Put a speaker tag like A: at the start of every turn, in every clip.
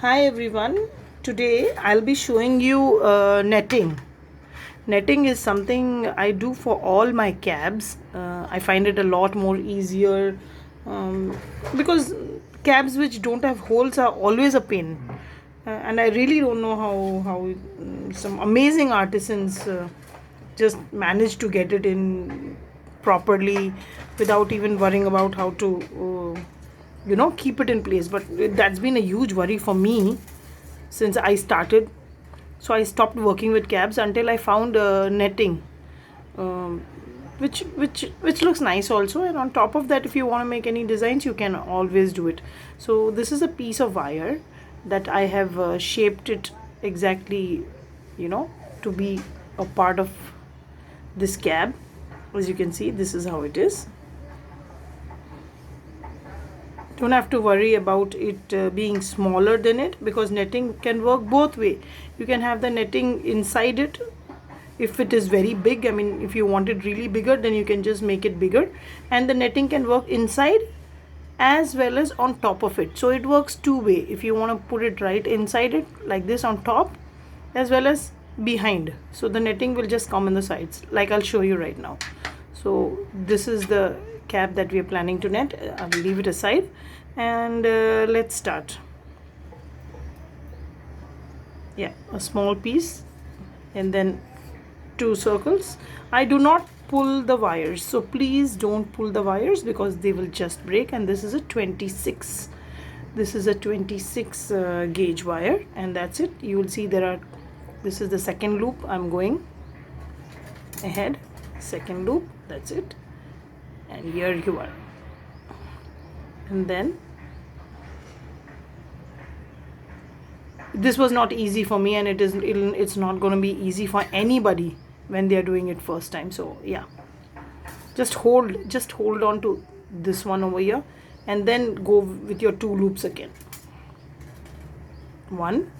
A: Hi everyone. Today I'll be showing you netting. Netting is something I do for all my cabs. I find it a lot more easier because cabs which don't have holes are always a pain. And I really don't know how some amazing artisans just manage to get it in properly without even worrying about how to keep it in place. But that's been a huge worry for me since I started. So I stopped working with cabs until I found netting, um, which looks nice also. And on top of that, if you want to make any designs, you can always do it. So this is a piece of wire that I have shaped it exactly, to be a part of this cab. As you can see, this is how it is. Don't have to worry about it being smaller than it, because netting can work both way. You can have the netting inside it if it is very big. I mean, if you want it really bigger, then you can just make it bigger, and the netting can work inside as well as on top of it. So it works two way. If you want to put it right inside it like this on top, as well as behind, so the netting will just come on the sides, like I'll show you right now. So this is the cap that we are planning to net. I'll leave it aside, and let's start. Yeah, a small piece, and then two circles. I do not pull the wires, so please don't pull the wires because they will just break. And this is a 26, this is a 26 gauge wire, and that's it. You will see this is the second loop. I'm going ahead, second loop, that's it, and here you are. And then this was not easy for me, and it's not going to be easy for anybody when they are doing it first time. So yeah, just hold on to this one over here, and then go with your two loops again. One,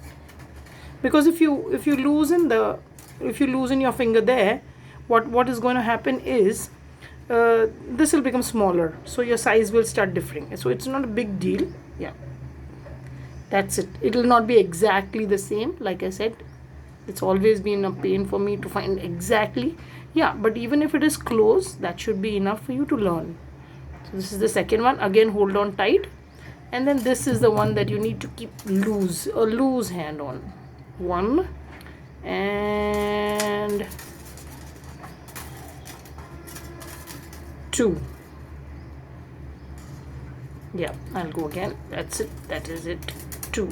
A: because if you loosen your finger there, what is going to happen is this will become smaller, so your size will start differing. So it's not a big deal. Yeah, that's it. It will not be exactly the same. Like I said, it's always been a pain for me to find exactly. Yeah, but even if it is close, that should be enough for you to learn. So this is the second one. Again, hold on tight, and then this is the one that you need to keep a loose hand on. One, and two. Yeah, I'll go again. That's it. That is it. Two.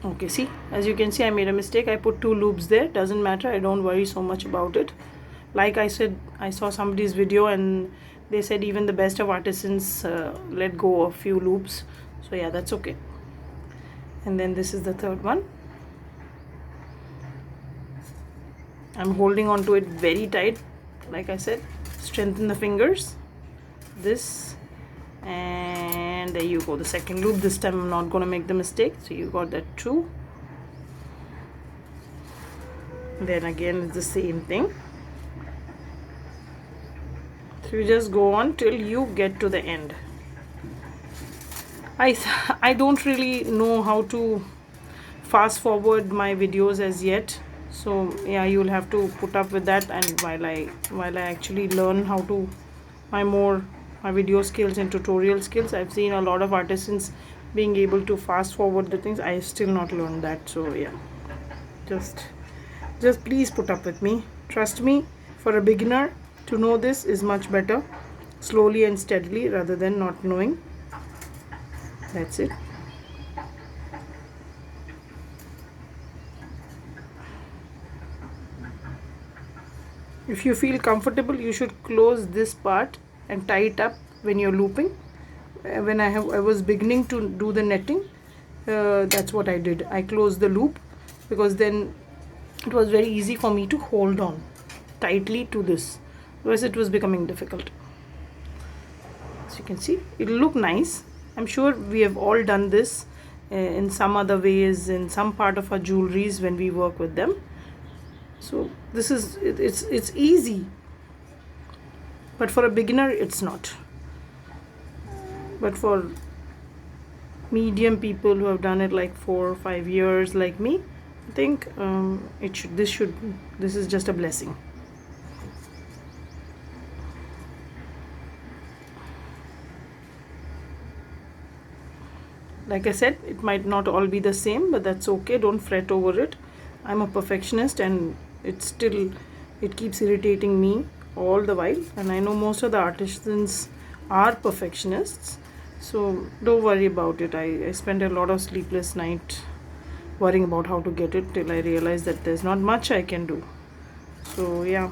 A: Okay, see, as you can see, I made a mistake. I put two loops there. Doesn't matter. I don't worry so much about it. Like I said, I saw somebody's video and they said even the best of artisans let go of few loops. So yeah, that's okay. And then this is the third one. I'm holding on to it very tight. Like I said, strengthen the fingers. This, and there you go, the second loop. This time I'm not going to make the mistake. So you got that two. Then again it's the same thing. So you just go on till you get to the end. I don't really know how to fast forward my videos as yet, so yeah, you'll have to put up with that. And while I actually learn how to my video skills and tutorial skills, I've seen a lot of artisans being able to fast forward the things. I still not learned that. So yeah, just please put up with me. Trust me, for a beginner to know this is much better, slowly and steadily, rather than not knowing. That's it. If you feel comfortable, you should close this part and tie it up when you're looping. When I was beginning to do the netting, that's what I did. I closed the loop because then it was very easy for me to hold on tightly to this, whereas it was becoming difficult. As you can see, it'll look nice. I'm sure we have all done this in some other ways in some part of our jewelries when we work with them. So this is it's easy, but for a beginner it's not. But for medium people who have done it like 4 or 5 years like me, I think this is just a blessing. Like I said, it might not all be the same, but that's okay. Don't fret over it. I'm a perfectionist, and it keeps irritating me all the while. And I know most of the artisans are perfectionists, so don't worry about it. I spent a lot of sleepless night worrying about how to get it till I realized that there's not much I can do. So yeah,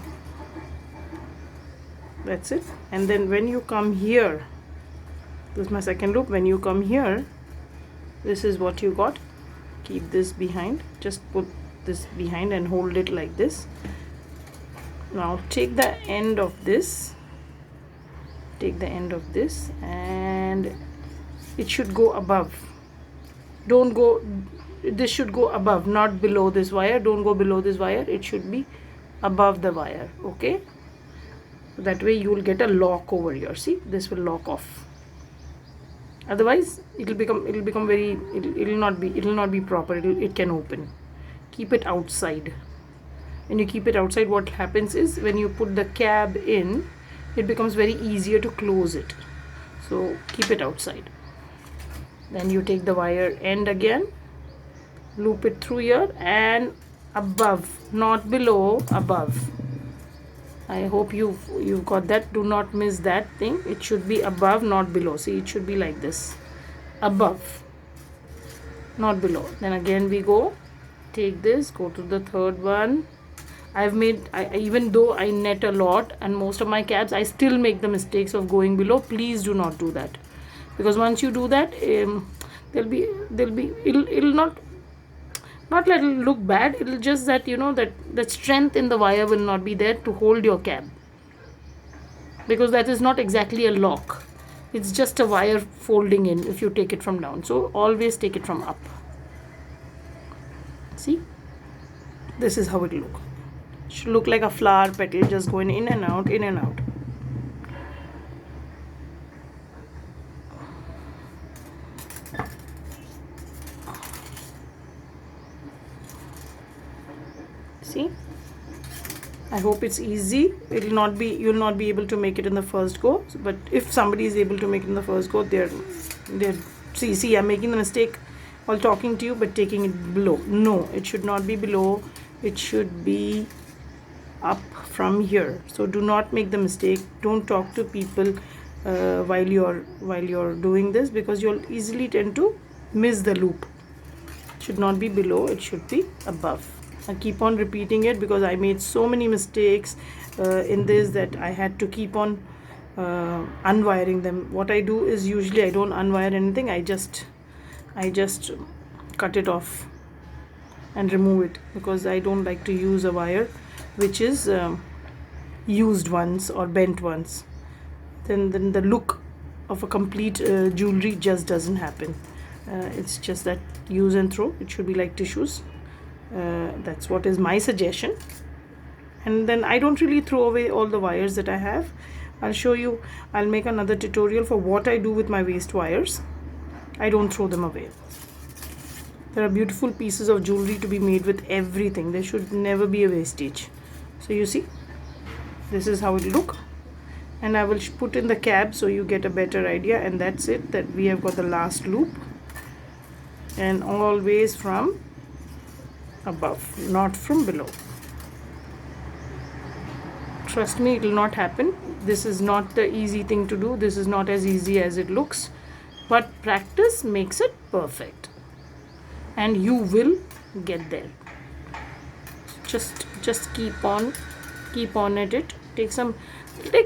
A: that's it. And then when you come here, this is my second loop. When you come here, this is what you got. Keep this behind, just put this behind and hold it like this. Now take the end of this, and it should go above. Don't go, this should go above, not below this wire. Don't go below this wire, it should be above the wire. Okay, that way you will get a lock over here. See, this will lock off. Otherwise it'll become very, it'll not be proper. It can open. Keep it outside. When you keep it outside, what happens is when you put the cab in, it becomes very easier to close it. So keep it outside. Then you take the wire end again, loop it through here, and above, not below, above. I hope you've got that. Do not miss that thing. It should be above, not below. See, it should be like this, above, not below. Then again we go, take this, go to the third one. Even though I net a lot and most of my cabs, I still make the mistakes of going below. Please do not do that, because once you do that, it'll not let it look bad. It'll just that, you know, that strength in the wire will not be there to hold your cab, because that is not exactly a lock. It's just a wire folding in if you take it from down. So always take it from up. See, this is how it look. It should look like a flower petal just going in and out, in and out. See, I hope it's easy. You'll not be able to make it in the first go, but if somebody is able to make it in the first go, they're see, I'm making the mistake while talking to you, but taking it below. No, it should not be below. It should be up from here. So do not make the mistake. Don't talk to people while you're doing this, because you'll easily tend to miss the loop. It should not be below, it should be above. I keep on repeating it because I made so many mistakes in this that I had to keep on unwiring them. What I do is, usually I don't unwire anything. I just cut it off and remove it, because I don't like to use a wire which is used once or bent once. Then the look of a complete jewelry just doesn't happen. It's just that use and throw. It should be like tissues. That's what is my suggestion. And then I don't really throw away all the wires that I have. I'll show you. I'll make another tutorial for what I do with my waste wires. I don't throw them away. There are beautiful pieces of jewelry to be made with everything. There should never be a wastage. So you see, this is how it look, and I will put in the cab so you get a better idea. And that's it, that we have got the last loop, and always from above, not from below. Trust me, it will not happen. This is not the easy thing to do. This is not as easy as it looks, but practice makes it perfect, and you will get there. Just keep on at it. Take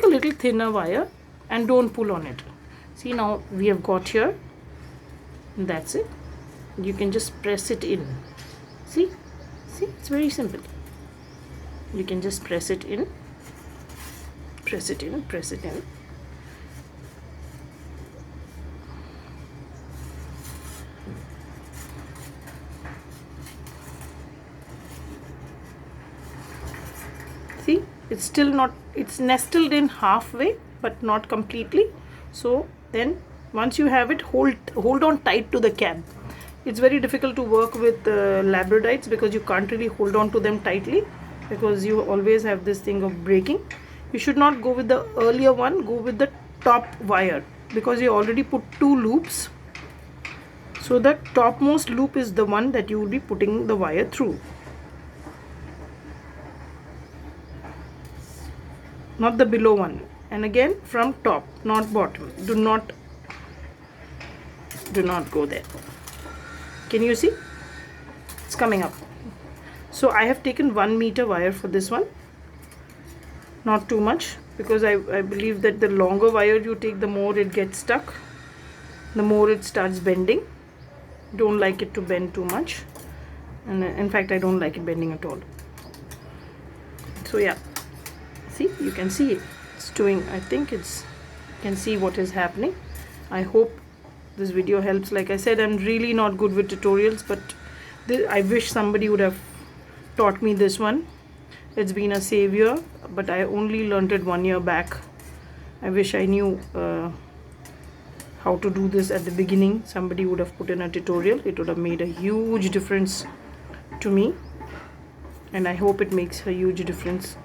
A: a little thinner wire and don't pull on it. See, now we have got here. That's it. You can just press it in. See, it's very simple. You can just press it in, press it in, press it in. See, it's still not, it's nestled in halfway but not completely. So then Once you have it, hold on tight to the cab. It's very difficult to work with Labradites because you can't really hold on to them tightly, because you always have this thing of breaking. You should not go with the earlier one, go with the top wire, because you already put 2 loops. So the topmost loop is the one that you will be putting the wire through, not the below one. And again, from top, not bottom. Do not go there. Can you see? It's coming up. So I have taken 1 meter wire for this one, not too much, because I believe that the longer wire you take, the more it gets stuck, the more it starts bending. Don't like it to bend too much, and in fact I don't like it bending at all. So yeah, see, you can see it's doing, I think it's, you can see what is happening. I hope this video helps. Like I said, I'm really not good with tutorials, but I wish somebody would have taught me this one. It's been a savior, but I only learned it 1 year back. I wish I knew how to do this at the beginning. Somebody would have put in a tutorial. It would have made a huge difference to me, and I hope it makes a huge difference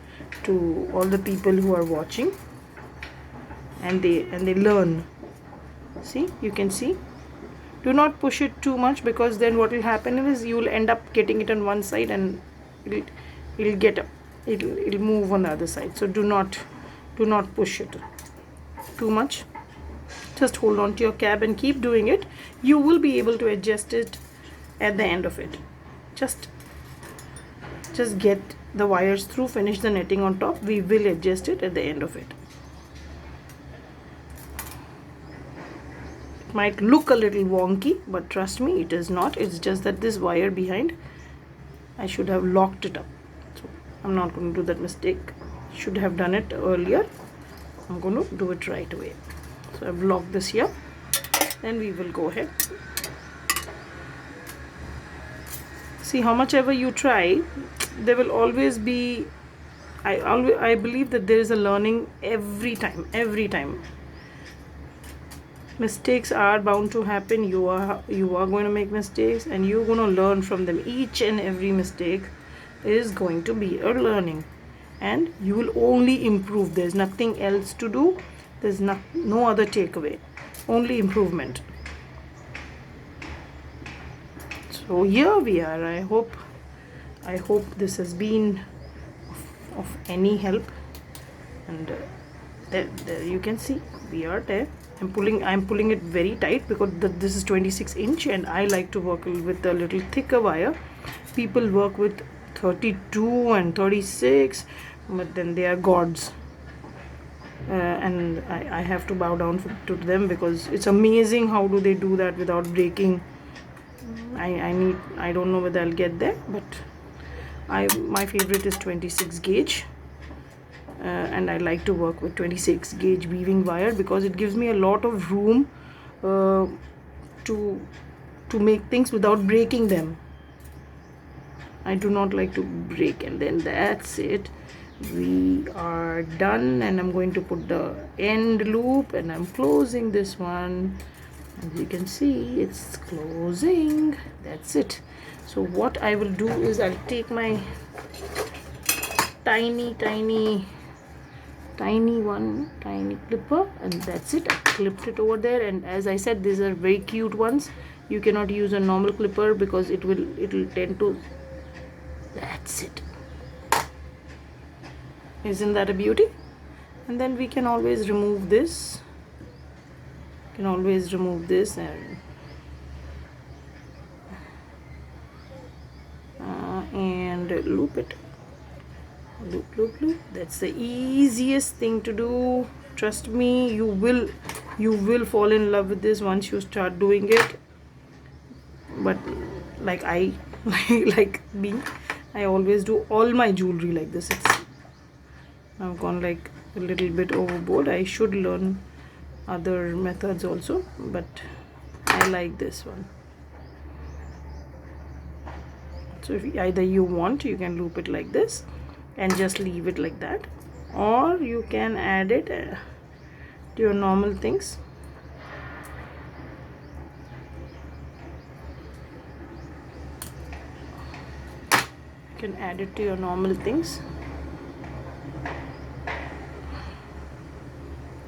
A: to all the people who are watching, and they learn. See, you can see. Do not push it too much, because then what will happen is you will end up getting it on one side and it'll move on the other side. So do not push it too much. Just hold on to your cab and keep doing it. You will be able to adjust it at the end of it. Just get the wires through, finish the netting on top. We will adjust it at the end of it. It might look a little wonky, but trust me, it is not. It's just that this wire behind, I should have locked it up. So I'm not going to do that mistake. Should have done it earlier. I'm going to do it right away. So I've locked this here. Then we will go ahead. See, how much ever you try, there will always be, I believe that there is a learning every time. Mistakes are bound to happen. You are going to make mistakes, and you're going to learn from them. Each and every mistake is going to be a learning, and you will only improve. There's nothing else to do. There's no other takeaway, only improvement. So here we are. I hope this has been of any help, and there you can see we are there. I'm pulling it very tight, because this is 26 inch, and I like to work with a little thicker wire. People work with 32 and 36, but then they are gods, and I have to bow down to them, because it's amazing how do they do that without breaking. I don't know whether I'll get there, but my favorite is 26 gauge. And I like to work with 26 gauge weaving wire, because it gives me a lot of room to make things without breaking them. I do not like to break. And then that's it, we are done. And I'm going to put the end loop, and I'm closing this one. As you can see, it's closing. That's it. So what I will do is I'll take my tiny clipper, and that's it. I clipped it over there, and as I said, these are very cute ones. You cannot use a normal clipper, because it will tend to, that's it. Isn't that a beauty? And then we can always remove this. And loop it. Loop. That's the easiest thing to do. Trust me, you will fall in love with this once you start doing it. But like like me, I always do all my jewelry like this. I've gone like a little bit overboard. I should learn other methods also, but I like this one. So if either you want, you can loop it like this and just leave it like that, or you can add it to your normal things. can add it to your normal things,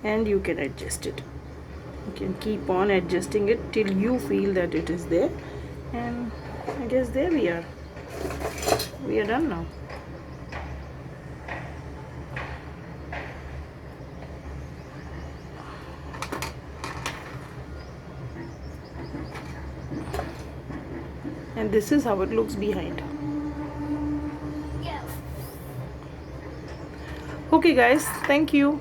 A: and you can adjust it. You can keep on adjusting it till you feel that it is there. And I guess there we are done now. And this is how it looks behind. Okay guys, thank you.